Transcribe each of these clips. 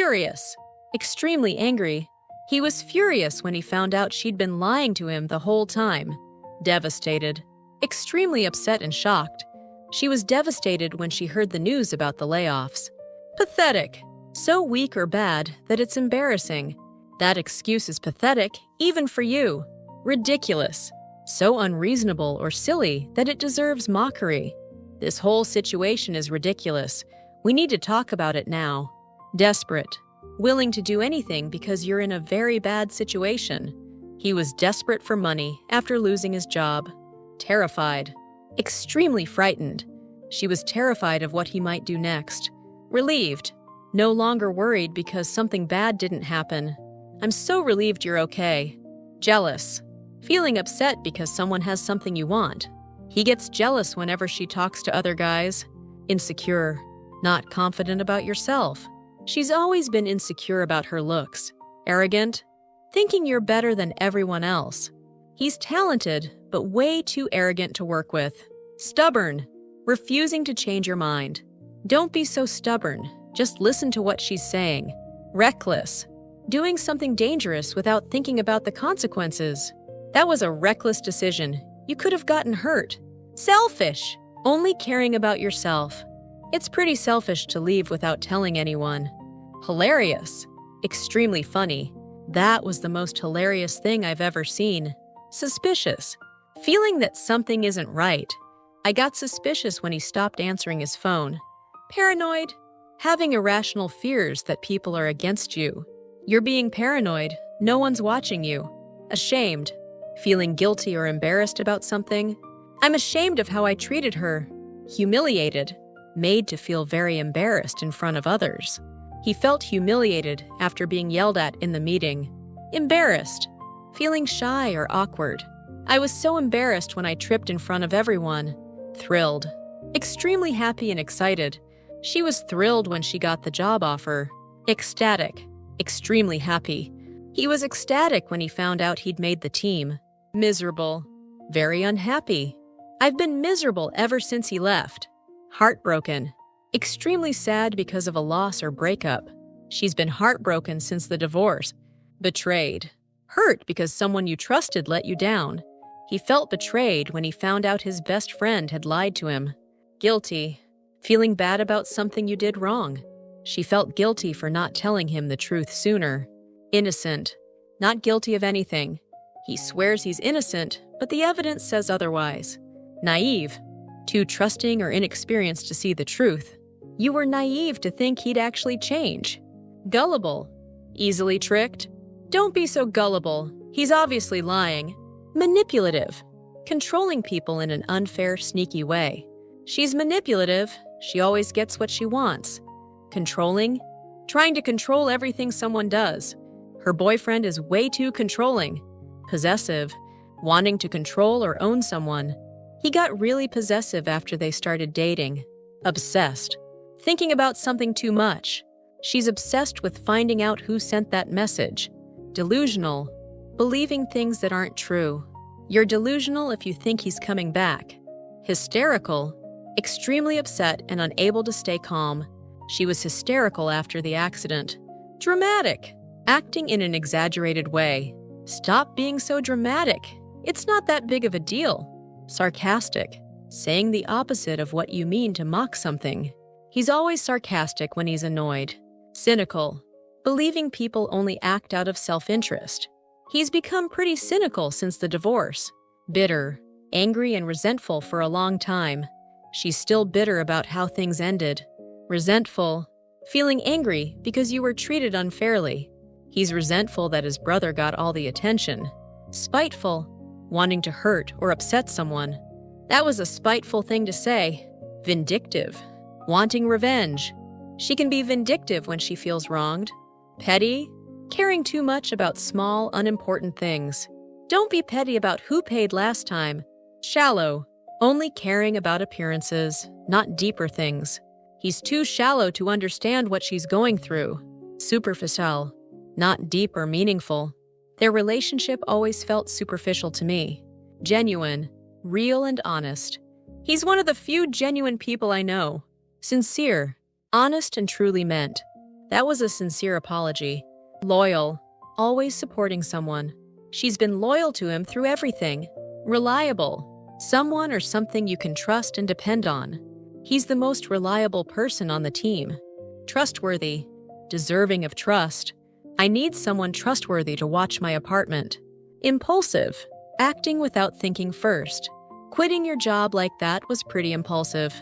Furious. Extremely angry. He was furious when he found out she'd been lying to him the whole time. Devastated. Extremely upset and shocked. She was devastated when she heard the news about the layoffs. Pathetic. So weak or bad that it's embarrassing. That excuse is pathetic, even for you. Ridiculous. So unreasonable or silly that it deserves mockery. This whole situation is ridiculous. We need to talk about it now. Desperate. Willing to do anything because you're in a very bad situation. He was desperate for money after losing his job. Terrified. Extremely frightened. She was terrified of what he might do next. Relieved. No longer worried because something bad didn't happen. I'm so relieved you're okay. Jealous. Feeling upset because someone has something you want. He gets jealous whenever she talks to other guys. Insecure. Not confident about yourself. She's always been insecure about her looks. Arrogant. Thinking you're better than everyone else. He's talented, but way too arrogant to work with. Stubborn. Refusing to change your mind. Don't be so stubborn. Just listen to what she's saying. Reckless. Doing something dangerous without thinking about the consequences. That was a reckless decision. You could have gotten hurt. Selfish. Only caring about yourself. It's pretty selfish to leave without telling anyone. Hilarious. Extremely funny. That was the most hilarious thing I've ever seen. Suspicious. Feeling that something isn't right. I got suspicious when he stopped answering his phone. Paranoid. Having irrational fears that people are against you. You're being paranoid. No one's watching you. Ashamed. Feeling guilty or embarrassed about something. I'm ashamed of how I treated her. Humiliated. Made to feel very embarrassed in front of others. He felt humiliated after being yelled at in the meeting. Embarrassed. Feeling shy or awkward. I was so embarrassed when I tripped in front of everyone. Thrilled. Extremely happy and excited. She was thrilled when she got the job offer. Ecstatic. Extremely happy. He was ecstatic when he found out he'd made the team. Miserable. Very unhappy. I've been miserable ever since he left. Heartbroken. Extremely sad because of a loss or breakup. She's been heartbroken since the divorce. Betrayed. Hurt because someone you trusted let you down. He felt betrayed when he found out his best friend had lied to him. Guilty. Feeling bad about something you did wrong. She felt guilty for not telling him the truth sooner. Innocent. Not guilty of anything. He swears he's innocent, but the evidence says otherwise. Naive. Too trusting or inexperienced to see the truth. You were naive to think he'd actually change. Gullible. Easily tricked. Don't be so gullible. He's obviously lying. Manipulative. Controlling people in an unfair, sneaky way. She's manipulative. She always gets what she wants. Controlling. Trying to control everything someone does. Her boyfriend is way too controlling. Possessive. Wanting to control or own someone. He got really possessive after they started dating. Obsessed. Thinking about something too much. She's obsessed with finding out who sent that message. Delusional. Believing things that aren't true. You're delusional if you think he's coming back. Hysterical. Extremely upset and unable to stay calm. She was hysterical after the accident. Dramatic. Acting in an exaggerated way. Stop being so dramatic. It's not that big of a deal. Sarcastic. Saying the opposite of what you mean to mock something. He's always sarcastic when he's annoyed. Cynical. Believing people only act out of self-interest. He's become pretty cynical since the divorce. Bitter. Angry and resentful for a long time. She's still bitter about how things ended. Resentful. Feeling angry because you were treated unfairly. He's resentful that his brother got all the attention. Spiteful. Wanting to hurt or upset someone. That was a spiteful thing to say. Vindictive. Wanting revenge. She can be vindictive when she feels wronged. Petty. Caring too much about small, unimportant things. Don't be petty about who paid last time. Shallow. Only caring about appearances, not deeper things. He's too shallow to understand what she's going through. Superficial. Not deep or meaningful. Their relationship always felt superficial to me. Genuine. Real and honest. He's one of the few genuine people I know. Sincere. Honest and truly meant. That was a sincere apology. Loyal, always supporting someone. She's been loyal to him through everything. Reliable, someone or something you can trust and depend on. He's the most reliable person on the team. Trustworthy, deserving of trust. I need someone trustworthy to watch my apartment. Impulsive, acting without thinking first. Quitting your job like that was pretty impulsive.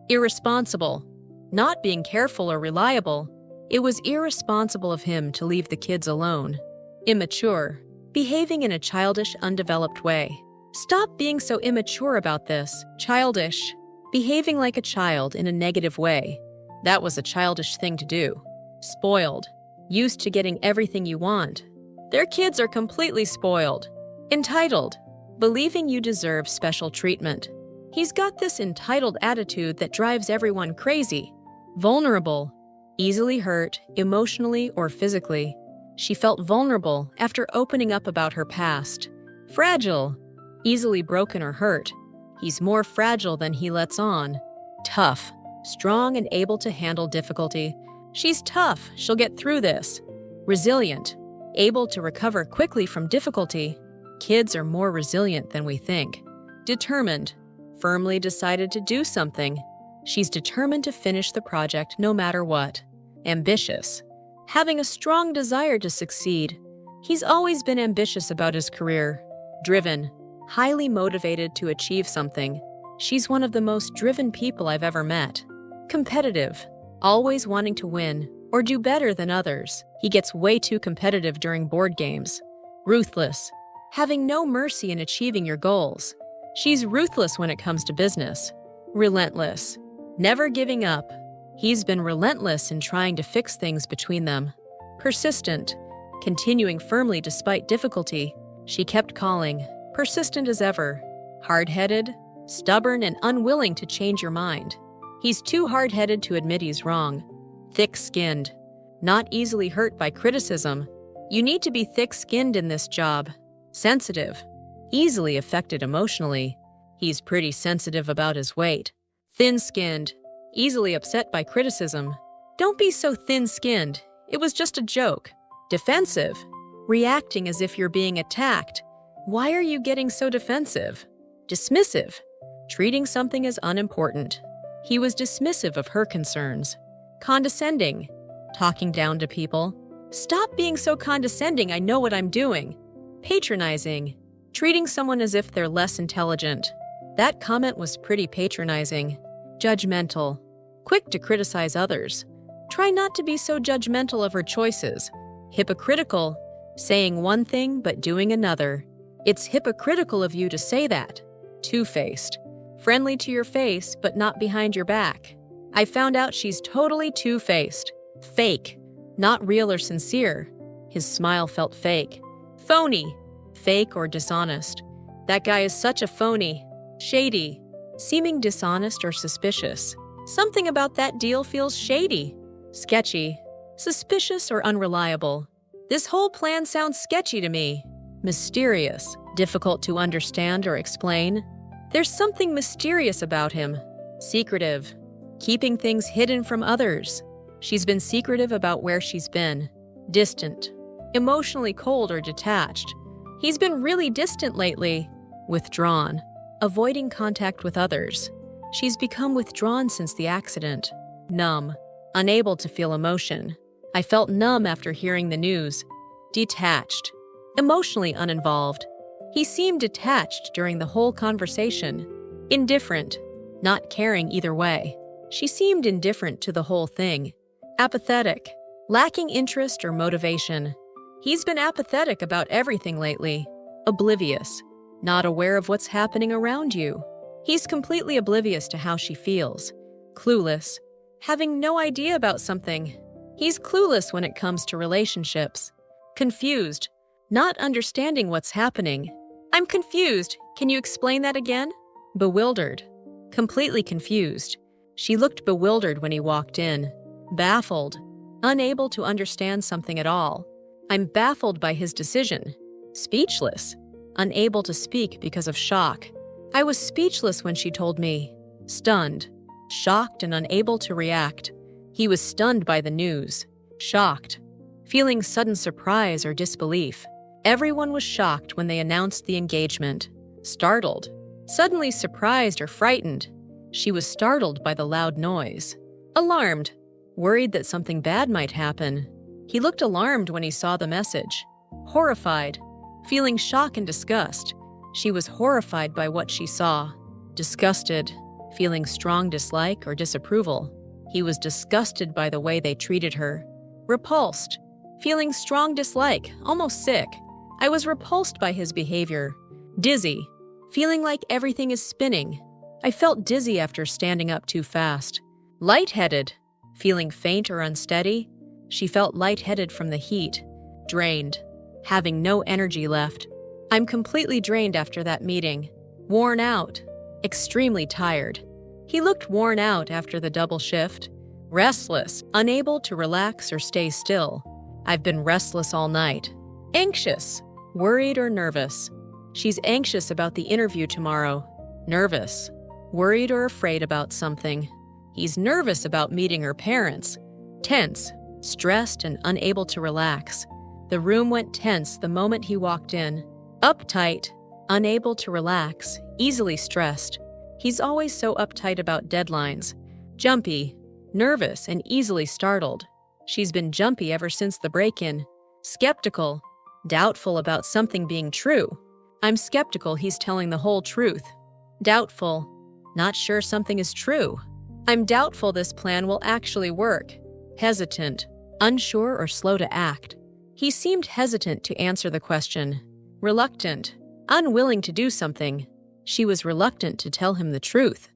Irresponsible, not being careful or reliable. It was irresponsible of him to leave the kids alone. Immature, behaving in a childish, undeveloped way. Stop being so immature about this. Childish, behaving like a child in a negative way. That was a childish thing to do. Spoiled, used to getting everything you want. Their kids are completely spoiled. Entitled, believing you deserve special treatment. He's got this entitled attitude that drives everyone crazy. Vulnerable, easily hurt, emotionally or physically. She felt vulnerable after opening up about her past. Fragile, easily broken or hurt. He's more fragile than he lets on. Tough, strong and able to handle difficulty. She's tough, she'll get through this. Resilient, able to recover quickly from difficulty. Kids are more resilient than we think. Determined, firmly decided to do something. She's determined to finish the project no matter what. Ambitious, having a strong desire to succeed. He's always been ambitious about his career. Driven, highly motivated to achieve something. She's one of the most driven people I've ever met. Competitive, always wanting to win or do better than others. He gets way too competitive during board games. Ruthless, having no mercy in achieving your goals. She's ruthless when it comes to business. Relentless, never giving up. He's been relentless in trying to fix things between them. Persistent, continuing firmly despite difficulty. She kept calling, persistent as ever. Hard-headed, stubborn and unwilling to change your mind. He's too hard-headed to admit he's wrong. Thick-skinned, not easily hurt by criticism. You need to be thick-skinned in this job. Sensitive, easily affected emotionally. He's pretty sensitive about his weight. Thin-skinned, easily upset by criticism. Don't be so thin-skinned. It was just a joke. Defensive, reacting as if you're being attacked. Why are you getting so defensive? Dismissive, treating something as unimportant. He was dismissive of her concerns. Condescending, talking down to people. Stop being so condescending, I know what I'm doing. Patronizing, treating someone as if they're less intelligent. That comment was pretty patronizing. Judgmental, quick to criticize others. Try not to be so judgmental of her choices. Hypocritical, saying one thing but doing another. It's hypocritical of you to say that. Two-faced, friendly to your face but not behind your back. I found out she's totally two-faced. Fake, not real or sincere. His smile felt fake. Phony, fake or dishonest. That guy is such a phony. Shady, seeming dishonest or suspicious. Something about that deal feels shady. Sketchy, suspicious or unreliable. This whole plan sounds sketchy to me. Mysterious, difficult to understand or explain. There's something mysterious about him. Secretive, keeping things hidden from others. She's been secretive about where she's been. Distant, emotionally cold or detached. He's been really distant lately. Withdrawn, avoiding contact with others. She's become withdrawn since the accident. Numb, unable to feel emotion. I felt numb after hearing the news. Detached, emotionally uninvolved. He seemed detached during the whole conversation. Indifferent, not caring either way. She seemed indifferent to the whole thing. Apathetic, lacking interest or motivation. He's been apathetic about everything lately. Oblivious, not aware of what's happening around you. He's completely oblivious to how she feels. Clueless, having no idea about something. He's clueless when it comes to relationships. Confused, not understanding what's happening. I'm confused. Can you explain that again? Bewildered, completely confused. She looked bewildered when he walked in. Baffled, unable to understand something at all. I'm baffled by his decision. Speechless, unable to speak because of shock. I was speechless when she told me. Stunned, shocked and unable to react. He was stunned by the news. Shocked. Feeling sudden surprise or disbelief. Everyone was shocked when they announced the engagement. Startled. Suddenly surprised or frightened. She was startled by the loud noise. Alarmed. Worried that something bad might happen. He looked alarmed when he saw the message. Horrified. Feeling shock and disgust. She was horrified by what she saw. Disgusted. Feeling strong dislike or disapproval. He was disgusted by the way they treated her. Repulsed. Feeling strong dislike, almost sick. I was repulsed by his behavior. Dizzy. Feeling like everything is spinning. I felt dizzy after standing up too fast. Lightheaded. Feeling faint or unsteady. She felt lightheaded from the heat. Drained. Having no energy left. I'm completely drained after that meeting. Worn out. Extremely tired. He looked worn out after the double shift. Restless. Unable to relax or stay still. I've been restless all night. Anxious. Worried or nervous. She's anxious about the interview tomorrow. Nervous. Worried or afraid about something. He's nervous about meeting her parents. Tense. Stressed and unable to relax. The room went tense the moment he walked in. Uptight. Unable to relax. Easily stressed. He's always so uptight about deadlines. Jumpy. Nervous and easily startled. She's been jumpy ever since the break-in. Skeptical. Doubtful about something being true. I'm skeptical he's telling the whole truth. Doubtful. Not sure something is true. I'm doubtful this plan will actually work. Hesitant. Unsure or slow to act. He seemed hesitant to answer the question. Reluctant. Unwilling to do something. She was reluctant to tell him the truth.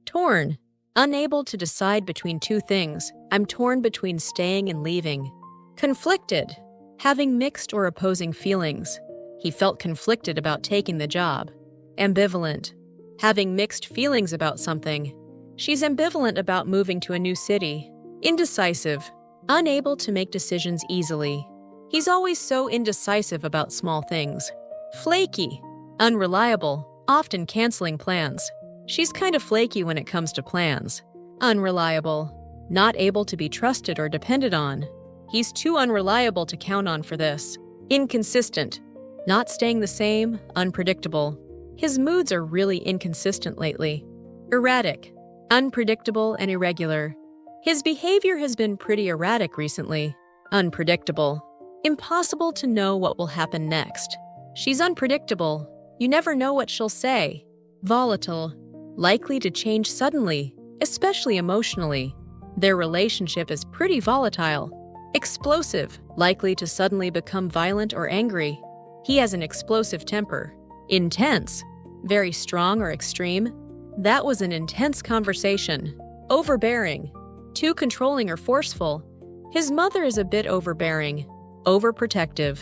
Torn. Unable to decide between two things. I'm torn between staying and leaving. Conflicted. Having mixed or opposing feelings. He felt conflicted about taking the job. Ambivalent. Having mixed feelings about something. She's ambivalent about moving to a new city. Indecisive. Unable to make decisions easily. He's always so indecisive about small things. Flaky. Unreliable. Often canceling plans. She's kind of flaky when it comes to plans. Unreliable. Not able to be trusted or depended on. He's too unreliable to count on for this. Inconsistent. Not staying the same, unpredictable. His moods are really inconsistent lately. Erratic. Unpredictable and irregular. His behavior has been pretty erratic recently. Unpredictable. Impossible to know what will happen next. She's unpredictable. You never know what she'll say. Volatile. Likely to change suddenly, especially emotionally. Their relationship is pretty volatile. Explosive. Likely to suddenly become violent or angry. He has an explosive temper. Intense. Very strong or extreme. That was an intense conversation. Overbearing. Too controlling or forceful. His mother is a bit overbearing. Overprotective.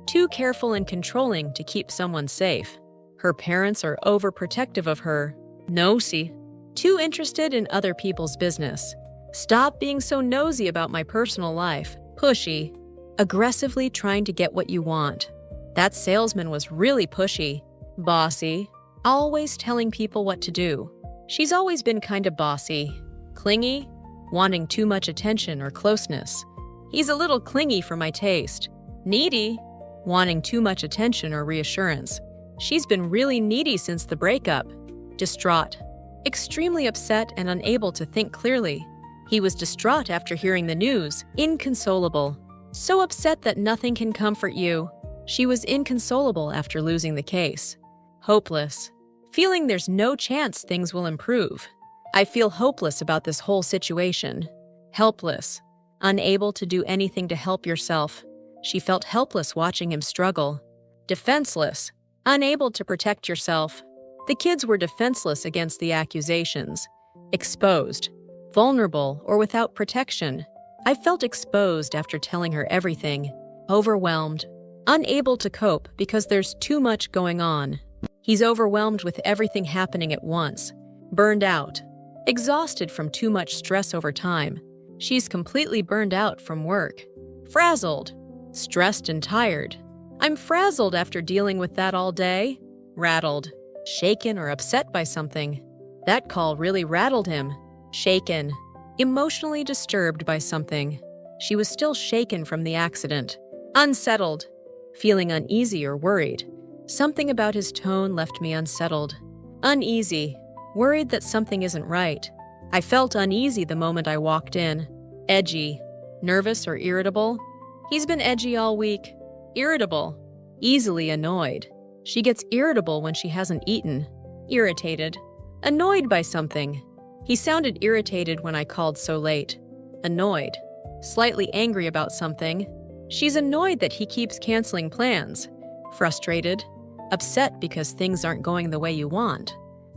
Too careful and controlling to keep someone safe. Her parents are overprotective of her. Nosy. Too interested in other people's business. Stop being so nosy about my personal life. Pushy. Aggressively trying to get what you want. That salesman was really pushy. Bossy. Always telling people what to do. She's always been kind of bossy. Clingy. Wanting too much attention or closeness. He's a little clingy for my taste. Needy. Wanting too much attention or reassurance. She's been really needy since the breakup. Distraught. Extremely upset and unable to think clearly. He was distraught after hearing the news. Inconsolable. So upset that nothing can comfort you. She was inconsolable after losing the case. Hopeless. Feeling there's no chance things will improve. I feel hopeless about this whole situation. Helpless. Unable to do anything to help yourself. She felt helpless watching him struggle. Defenseless. Unable to protect yourself. The kids were defenseless against the accusations. Exposed. Vulnerable or without protection. I felt exposed after telling her everything. Overwhelmed. Unable to cope because there's too much going on. He's overwhelmed with everything happening at once. Burned out. Exhausted from too much stress over time. She's completely burned out from work. Frazzled. Stressed and tired. I'm frazzled after dealing with that all day. Rattled. Shaken or upset by something. That call really rattled him. Shaken. Emotionally disturbed by something. She was still shaken from the accident. Unsettled. Feeling uneasy or worried. Something about his tone left me unsettled. Uneasy. Worried that something isn't right. I felt uneasy the moment I walked in. Edgy. Nervous or irritable? He's been edgy all week. Irritable. Easily annoyed. She gets irritable when she hasn't eaten. Irritated. Annoyed by something. He sounded irritated when I called so late. Annoyed. Slightly angry about something. She's annoyed that he keeps canceling plans. Frustrated. Upset because things aren't going the way you want.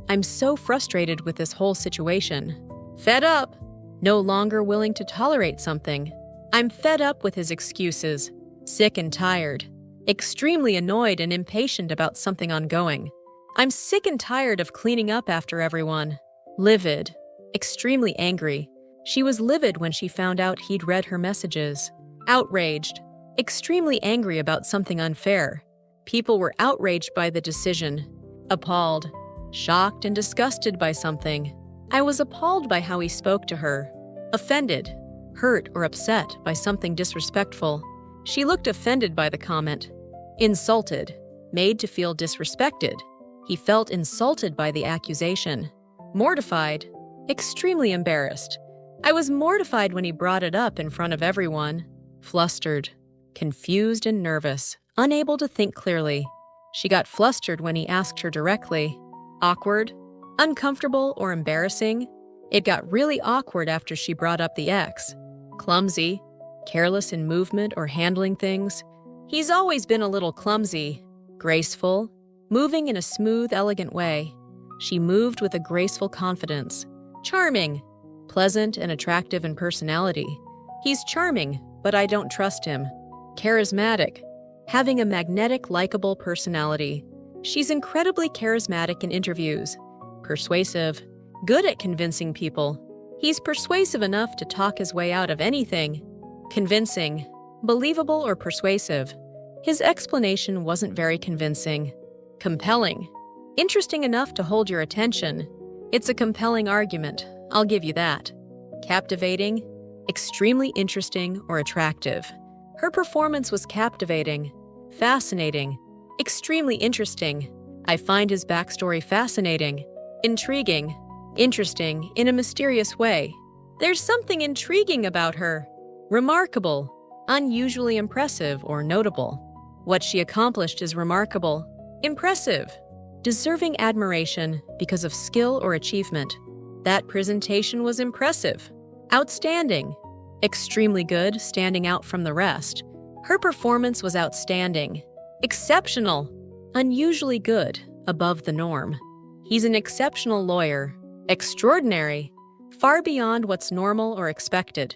I'm so frustrated with this whole situation. Fed up. No longer willing to tolerate something. I'm fed up with his excuses. Sick and tired. Extremely annoyed and impatient about something ongoing. I'm sick and tired of cleaning up after everyone. Livid. Extremely angry. She was livid when she found out he'd read her messages. Outraged. Extremely angry about something unfair. People were outraged by the decision. Appalled. Shocked and disgusted by something. I was appalled by how he spoke to her. Offended. Hurt or upset by something disrespectful. She looked offended by the comment. Insulted. Made to feel disrespected. He felt insulted by the accusation. Mortified. Extremely embarrassed. I was mortified when he brought it up in front of everyone. Flustered. Confused and nervous. Unable to think clearly. She got flustered when he asked her directly. Awkward. Uncomfortable or embarrassing. It got really awkward after she brought up the ex. Clumsy. Careless in movement or handling things. He's always been a little clumsy. Graceful. Moving in a smooth, elegant way. She moved with a graceful confidence. Charming. Pleasant and attractive in personality. He's charming, but I don't trust him. Charismatic. Having a magnetic, likable personality. She's incredibly charismatic in interviews. Persuasive. Good at convincing people. He's persuasive enough to talk his way out of anything. Convincing. Believable or persuasive. His explanation wasn't very convincing. Compelling. Interesting enough to hold your attention. It's a compelling argument, I'll give you that. Captivating. Extremely interesting or attractive. Her performance was captivating. Fascinating. Extremely interesting. I find his backstory fascinating. Intriguing. Interesting in a mysterious way. There's something intriguing about her. Remarkable. Unusually impressive or notable. What she accomplished is remarkable. Impressive. Deserving admiration because of skill or achievement. That presentation was impressive. Outstanding. Extremely good, standing out from the rest. Her performance was outstanding. Exceptional. Unusually good, above the norm. He's an exceptional lawyer. Extraordinary. Far beyond what's normal or expected.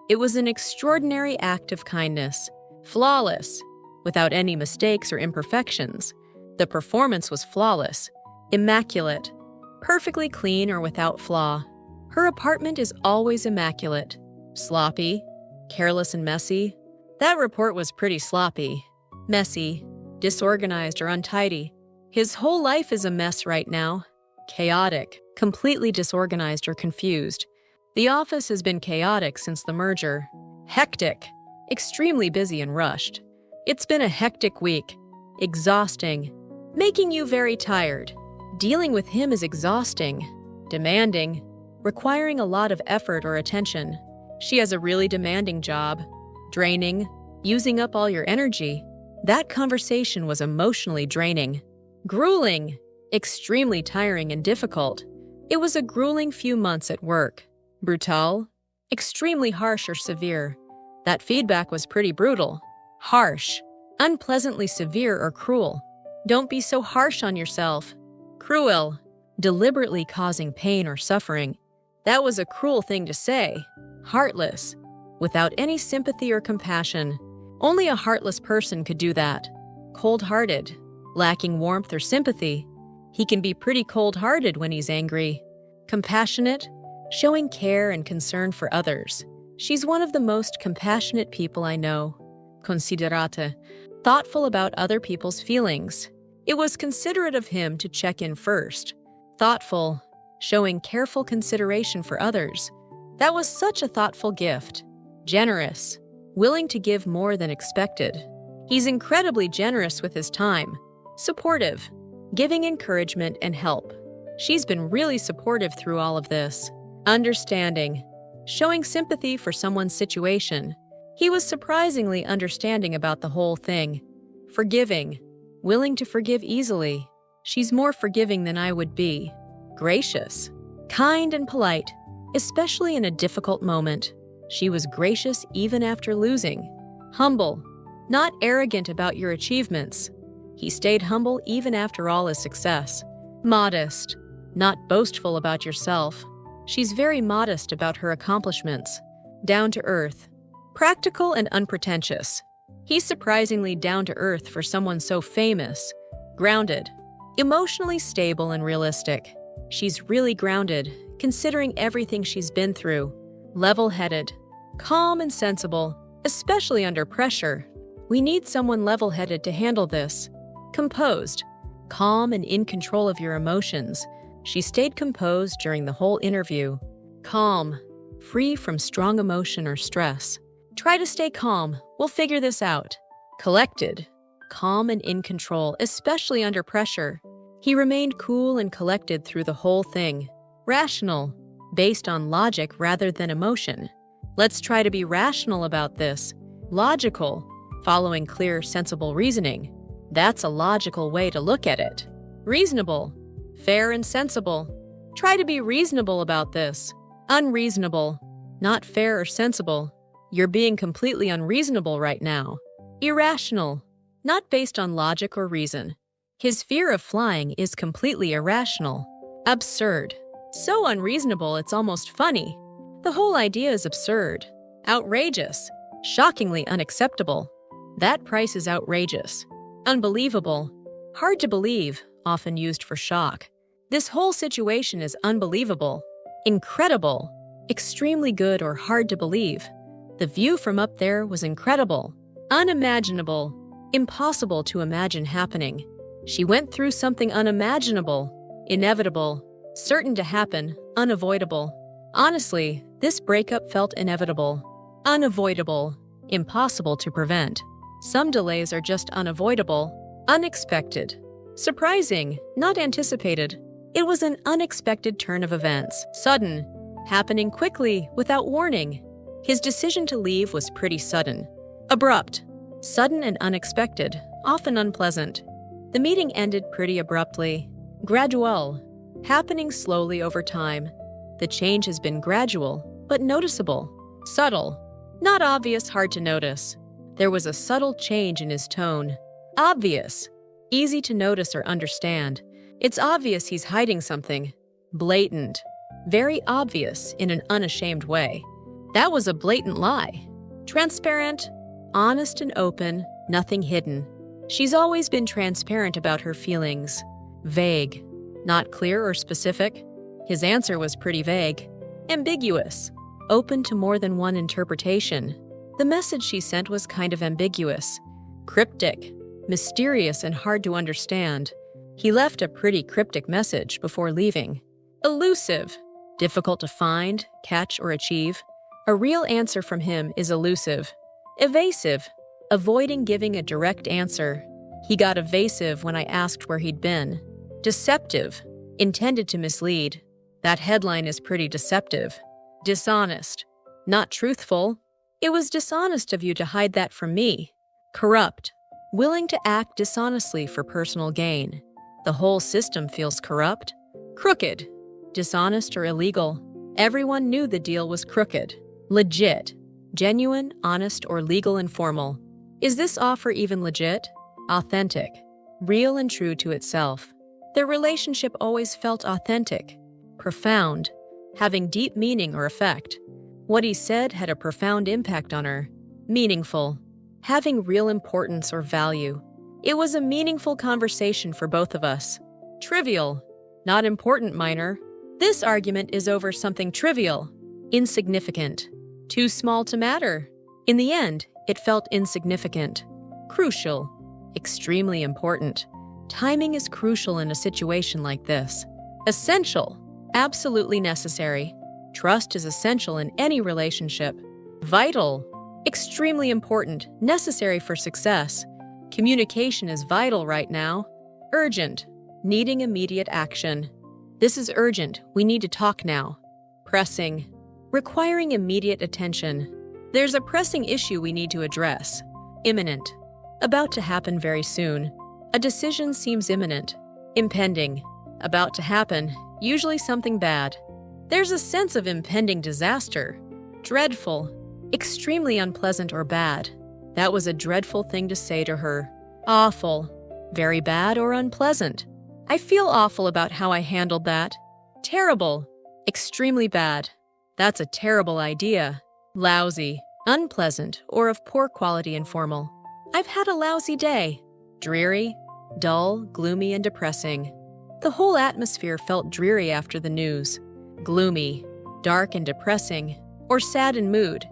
It was an extraordinary act of kindness. Flawless. Without any mistakes or imperfections. The performance was flawless. Immaculate. Perfectly clean or without flaw. Her apartment is always immaculate. Sloppy. Careless and messy. That report was pretty sloppy. Messy. Disorganized or untidy. His whole life is a mess right now. Chaotic. Completely disorganized or confused. The office has been chaotic since the merger. Hectic. Extremely busy and rushed. It's been a hectic week. Exhausting. Making you very tired. Dealing with him is exhausting. Demanding. Requiring a lot of effort or attention. She has a really demanding job. Draining. Using up all your energy. That conversation was emotionally draining. Grueling. Extremely tiring and difficult. It was a grueling few months at work. Brutal. Extremely harsh or severe. That feedback was pretty brutal. Harsh. Unpleasantly severe or cruel. Don't be so harsh on yourself. Cruel. Deliberately causing pain or suffering. That was a cruel thing to say. Heartless. Without any sympathy or compassion. Only a heartless person could do that. Cold-hearted. Lacking warmth or sympathy. He can be pretty cold-hearted when he's angry. Compassionate. Showing care and concern for others. She's one of the most compassionate people I know. Considerata. Thoughtful about other people's feelings. It was considerate of him to check in first. Thoughtful. Showing careful consideration for others. That was such a thoughtful gift. Generous, willing to give more than expected. He's incredibly generous with his time. Supportive, giving encouragement and help. She's been really supportive through all of this. Understanding, showing sympathy for someone's situation. He was surprisingly understanding about the whole thing. Forgiving, willing to forgive easily. She's more forgiving than I would be. Gracious, kind and polite, especially in a difficult moment. She was gracious even after losing. Humble, not arrogant about your achievements. He stayed humble even after all his success. Modest, not boastful about yourself. She's very modest about her accomplishments. Down to earth, practical and unpretentious. He's surprisingly down to earth for someone so famous. Grounded, emotionally stable and realistic. She's really grounded, considering everything she's been through. Level-headed, calm and sensible, especially under pressure. We need someone level-headed to handle this. Composed, calm and in control of your emotions. She stayed composed during the whole interview. Calm, free from strong emotion or stress. Try to stay calm. We'll figure this out. Collected, calm and in control, especially under pressure. He remained cool and collected through the whole thing. Rational, based on logic rather than emotion. Let's try to be rational about this. Logical, following clear, sensible reasoning. That's a logical way to look at it. Reasonable, fair and sensible. Try to be reasonable about this. Unreasonable, not fair or sensible. You're being completely unreasonable right now. Irrational, not based on logic or reason. His fear of flying is completely irrational. Absurd, so unreasonable it's almost funny. The whole idea is absurd. Outrageous, shockingly unacceptable. That price is outrageous. Unbelievable, hard to believe, often used for shock. This whole situation is unbelievable. Incredible, extremely good or hard to believe. The view from up there was incredible. Unimaginable, impossible to imagine happening. She went through something unimaginable, inevitable, certain to happen, unavoidable. Honestly, this breakup felt inevitable, unavoidable, impossible to prevent. Some delays are just unavoidable, unexpected, surprising, not anticipated. It was an unexpected turn of events, sudden, happening quickly, without warning. His decision to leave was pretty sudden. Abrupt, sudden and unexpected, often unpleasant. The meeting ended pretty abruptly. Gradual, happening slowly over time. The change has been gradual, but noticeable. Subtle, not obvious, hard to notice. There was a subtle change in his tone. Obvious, easy to notice or understand. It's obvious he's hiding something. Blatant, very obvious in an unashamed way. That was a blatant lie. Transparent, honest and open, nothing hidden. She's always been transparent about her feelings. Vague, not clear or specific. His answer was pretty vague. Ambiguous, open to more than one interpretation. The message she sent was kind of ambiguous. Cryptic, mysterious and hard to understand. He left a pretty cryptic message before leaving. Elusive, difficult to find, catch, or achieve. A real answer from him is elusive. Evasive, avoiding giving a direct answer. He got evasive when I asked where he'd been. Deceptive, intended to mislead. That headline is pretty deceptive. Dishonest, not truthful. It was dishonest of you to hide that from me. Corrupt, willing to act dishonestly for personal gain. The whole system feels corrupt. Crooked, dishonest or illegal. Everyone knew the deal was crooked. Legit, genuine, honest, or legal and formal. Is this offer even legit? Authentic, real and true to itself. Their relationship always felt authentic. Profound, having deep meaning or effect. What he said had a profound impact on her. Meaningful, having real importance or value. It was a meaningful conversation for both of us. Trivial, not important, minor. This argument is over something trivial, insignificant, too small to matter. In the end, it felt insignificant. Crucial, extremely important. Timing is crucial in a situation like this. Essential, absolutely necessary. Trust is essential in any relationship. Vital. Extremely important, necessary for success. Communication is vital right now. Urgent. Needing immediate action. This is urgent, we need to talk now. Pressing. Requiring immediate attention. There's a pressing issue we need to address. Imminent. About to happen very soon. A decision seems imminent. Impending. About to happen, usually something bad. There's a sense of impending disaster. Dreadful. Extremely unpleasant or bad. That was a dreadful thing to say to her. Awful. Very bad or unpleasant. I feel awful about how I handled that. Terrible. Extremely bad. That's a terrible idea. Lousy. Unpleasant or of poor quality and formal. I've had a lousy day. Dreary. Dull, gloomy, and depressing. The whole atmosphere felt dreary after the news. Gloomy. Dark and depressing. Or sad in mood.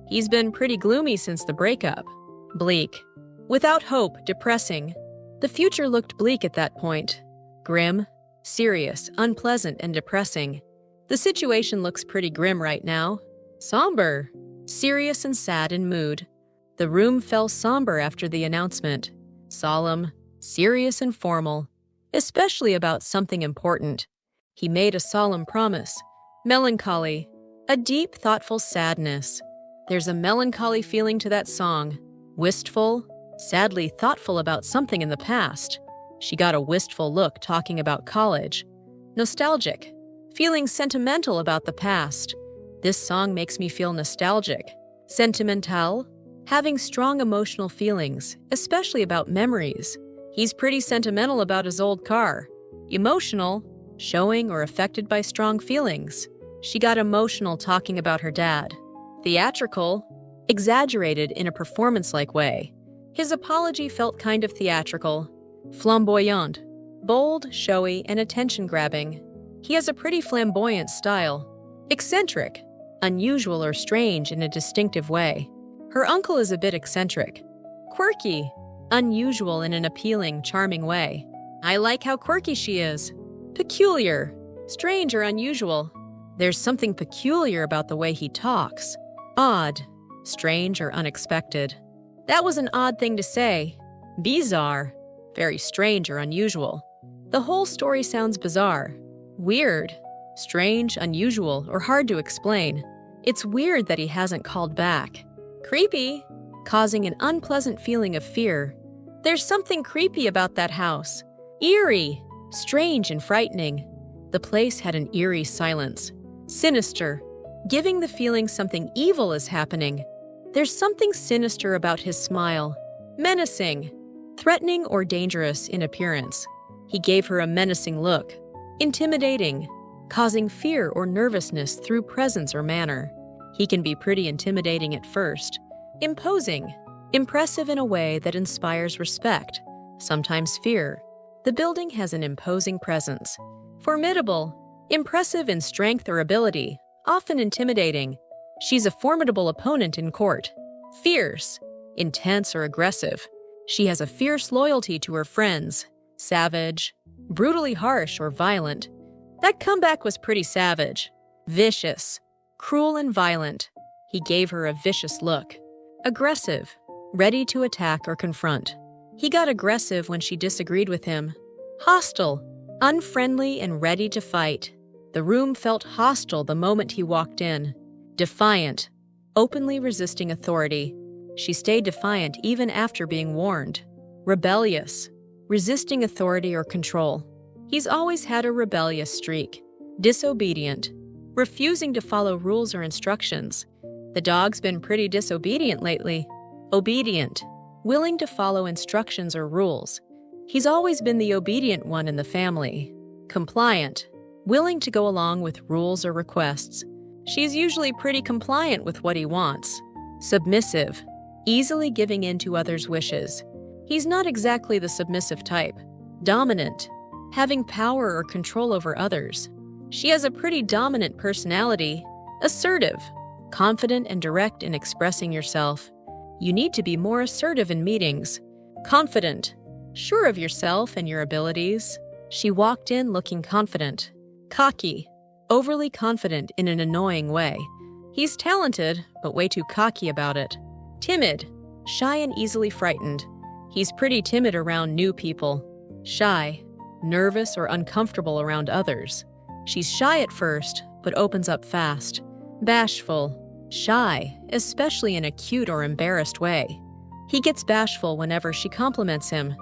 He's been pretty gloomy since the breakup. Bleak. Without hope, depressing. The future looked bleak at that point. Grim. Serious, unpleasant, and depressing. The situation looks pretty grim right now. Somber. Serious and sad in mood. The room fell somber after the announcement. Solemn. Serious and formal. Especially about something important. He made a solemn promise. Melancholy. A deep, thoughtful sadness. There's a melancholy feeling to that song. Wistful. Sadly thoughtful about something in the past. She got a wistful look talking about college. Nostalgic. Feeling sentimental about the past. This song makes me feel nostalgic. Sentimental. Having strong emotional feelings, especially about memories. He's pretty sentimental about his old car. Emotional. Showing or affected by strong feelings. She got emotional talking about her dad. Theatrical. Exaggerated in a performance-like way. His apology felt kind of theatrical. Flamboyant. Bold, showy, and attention-grabbing. He has a pretty flamboyant style. Eccentric. Unusual or strange in a distinctive way. Her uncle is a bit eccentric. Quirky. Unusual in an appealing, charming way. I like how quirky she is. Peculiar. Strange or unusual. There's something peculiar about the way he talks. Odd. Strange or unexpected. That was an odd thing to say. Bizarre. Very strange or unusual. The whole story sounds bizarre. Weird. Strange, unusual, or hard to explain. It's weird that he hasn't called back. Creepy. Causing an unpleasant feeling of fear. There's something creepy about that house. Eerie. Strange and frightening. The place had an eerie silence. Sinister. Giving the feeling something evil is happening. There's something sinister about his smile. Menacing. Threatening or dangerous in appearance. He gave her a menacing look. Intimidating. Causing fear or nervousness through presence or manner. He can be pretty intimidating at first. Imposing. Impressive in a way that inspires respect, sometimes fear. The building has an imposing presence. Formidable. Impressive in strength or ability, often intimidating. She's a formidable opponent in court. Fierce. Intense or aggressive. She has a fierce loyalty to her friends. Savage. Brutally harsh or violent. That comeback was pretty savage. Vicious. Cruel and violent. He gave her a vicious look. Aggressive. Ready to attack or confront. He got aggressive when she disagreed with him. Hostile. Unfriendly and ready to fight. The room felt hostile the moment he walked in. Defiant. Openly resisting authority. She stayed defiant even after being warned. Rebellious. Resisting authority or control. He's always had a rebellious streak. Disobedient. Refusing to follow rules or instructions. The dog's been pretty disobedient lately. Obedient. Willing to follow instructions or rules. He's always been the obedient one in the family. Compliant. Willing to go along with rules or requests. She's usually pretty compliant with what he wants. Submissive. Easily giving in to others' wishes. He's not exactly the submissive type. Dominant. Having power or control over others. She has a pretty dominant personality. Assertive. Confident and direct in expressing yourself. You need to be more assertive in meetings. Confident. Sure of yourself and your abilities. She walked in looking confident. Cocky. Overly confident in an annoying way. He's talented, but way too cocky about it. Timid, shy and easily frightened. He's pretty timid around new people. Shy, nervous or uncomfortable around others. She's shy at first, but opens up fast. Bashful, shy, especially in a cute or embarrassed way. He gets bashful whenever she compliments him,